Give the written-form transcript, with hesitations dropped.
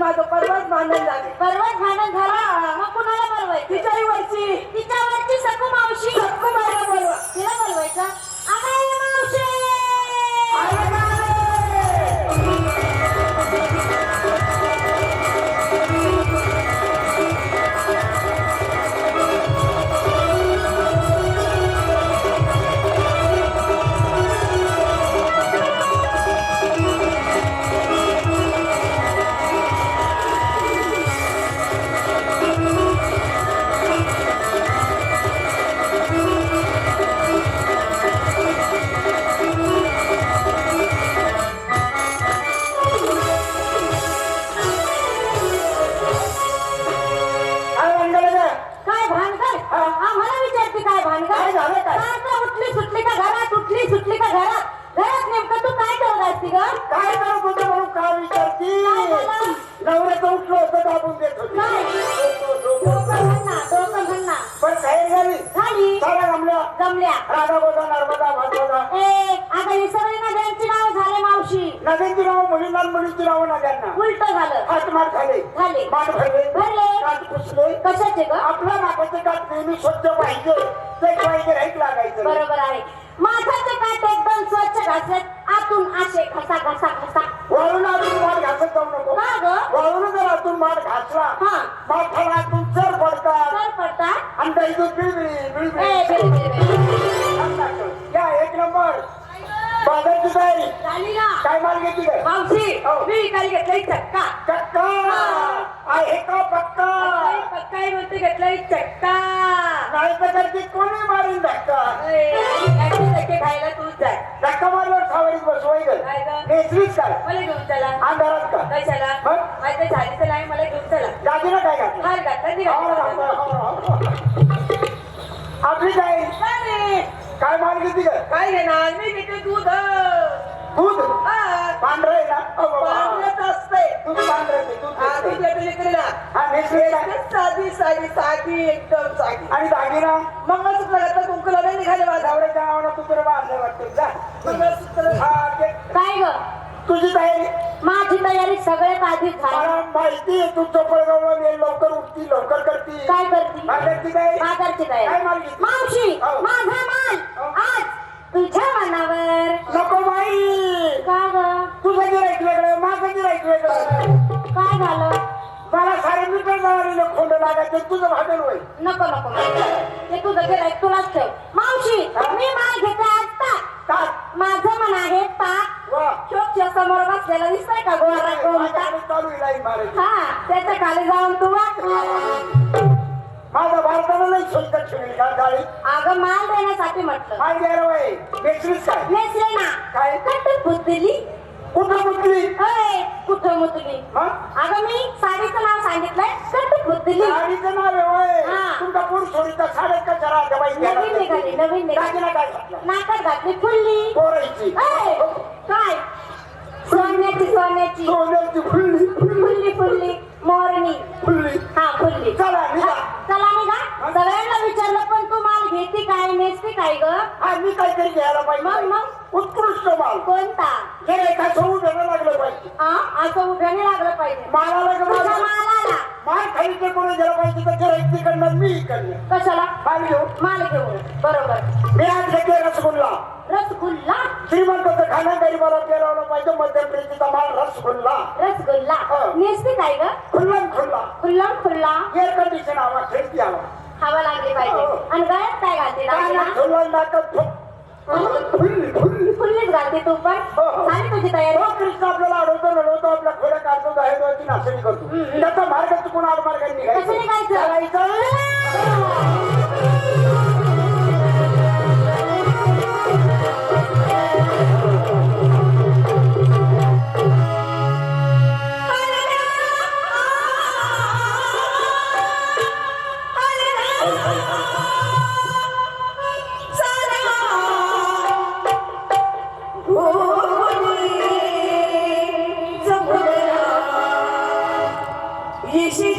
माझं पर्वत भांडण झाले. पर्वत भांडण झाला मग कुणाला बोलवायचं? तिच्याही वरची तिच्यावरची सकू मावशी. सक्कू बाईला बोलवा. तिला बोलवायचं. अगं मावशी. आले का? काय भानगड? आम्हाला विचारते काय भानगड? काय झालं काय? काय उठली सुटली का घरात? उठली सुटली का घरात? घरात नेमकं तू काय करत असती ग? काय करत होतं म्हणून का विचारती? काय झालं? नवऱ्याचं उठलं होतं दाबून देत होती. काय? डोकं म्हण ना. पण काय झाली? झाली. सारा गमल्या जमल्या. राधा गोदा नर्मदा भागवदा ए आता ही सगळी नद्यांची नाव झाले मावशी. नद्यांची नाव मुलींना आणि मुलींची नाव नद्यांना उलट झालं. हात मार झाले झाले. मान भरले भरले. काट पुसले. कशाचे ग? आपल्या नाकाचे काट नेहमी स्वच्छ पाहिजे ते पाहिजे राईट लागायचं. बरोबर आहे. माथाचे काट एकदम स्वच्छ घासत आतून असे घसा घसा घसा. वळून आतून माठ घासत जाऊ नको. का ग? वळून जर आतून माठ घासला हा. माठाला आतून चर पडतात तर पडतात. आणि दहीतून बिळबिळी ए बिळबिळी या एक नंबर बाजारची तयारी झाली ना. काय माल घेतली काय मावशी हो. मी काय घेतलंय चक्का. चक्का आहे का पक्का काय म्हणते घेतलंय चक्का. नाही तर करते कोणी मारून धक्का टक्के खायला तूच जाय. धक्का मारल्यावर सावरीत बसवाय ग काय ग? नेसलीच काय मला घेऊन चला. अंधारात का कशाला? मग? माझ्या झालीचं नाही मला घेऊन चला. दादीला काय घातलं हार घातला निघाला. आपली काय काय माल घेतली ग काय घेणार? मी घेते दूध. दूध पांढरं आहे ना पांढरंच असतंय. दूध पांढरं आहे, दूध दिसतंय. हा नेसली काय साधी साधी साधी एकदम साधी. आणि दागिना मंगळसूत्र घातलं कुंकुला नाही निघाले माझा. नवऱ्याच्या नावानं तू तुला बांधलं वाटतं जा मंगळसूत्र. हा ते काय ग? तुझी तयारी माझी तयारी सगळ्यात आधी झाली. मला माहिती आहे तू चपळगावला गेली लवकर उठती लवकर करती काय करती? बाजारची काय बाजारची काय तयारी. माल घेतली मावशी हो. माझा माल हो. आज तुझ्या मनावर. नको बाई का ग? तुझं गिराईक वेगळं माझं गिराईक वेगळं काय झालं? मला सारे मीटर जाणारीला खोंड लागायचं तुझं भागण होईल नको नको ते तुझं गिराईक तुलाच ठेव. मावशी मी माल घेते आता. टाक माझं मन आहे पाक. वा शोकच्या समोर बसलेला दिसतंय का गोरा गोमटा? चालू आहे लाईन मारायची हा त्याच्या खाली जाऊन तू वाट. माझा भारताला नाही सोयीकर ठेवली का गाडी अगं माल देण्यासाठी म्हटलं. काय द्यायला वय नेसलीच काय नेसले ना. काय कट बुद्धली. कुठं मुतली अय कुठं मुतली? मग अगं मी साडीचं नाव सांगितलंय कट बुद्धली. गाडीचं नाव आहे वय हा. तुमचा पुरुष सोडीचा साडे कशा राहत्या बाई नवीन निघाली नवीन निघाली. दागिना काय घातला नाकात घातली फुल्ली. पोरायची अय काय? सोन्याची सोन्याची सोन्याची फुल्ली फुल्ली फुल्ली मोरणी. फुल्ली हा फुल्ली. चला निघा चला निघा. सगळ्यांना विचारलं पण तू माल घेते काय नेसते काय ग? हा मी काहीतरी घ्यायला मग पाहिजे मग उत्कृष्ट माल कोणता? हे एका सोडून घ्यायला लागलं पाहिजे असं उभ्याने लागलं पाहिजे. मालाला का तुझ्या माझा मालाला माल खालीचे कोणी गेला पाहिजे तर गिराईक तिकडनं मी इकडनं कशाला? माल घेऊ माल घेऊन. बरोबर. मी आज घेते रसगुल्ला रसगुल्ला. श्रीमंताचं खाणं गरीबाला पेरवलं पाहिजे मध्यमप्रेतीचा माल रसगुल्ला रसगुल्ला नेसते काय ग? खुल्लम खुल्ला खुल्लम खुल्ला. एअर कंडिशन हवा खेळती हवा हवा लागली पाहिजे. आणि गळ्यात काय घालते? कानात खुल्ला नाकात फुल्ली फुल्ली फुल्लीच घालते तू पण. झाली तुझी तयारी? हो कृष्ण आपल्याला अडवतो लढवतो आपल्या खोड्या काढतो दहेची नाशणी करतो त्याचा मार्ग चुकून आडमार्गाने कसं निघायचं? Yeşil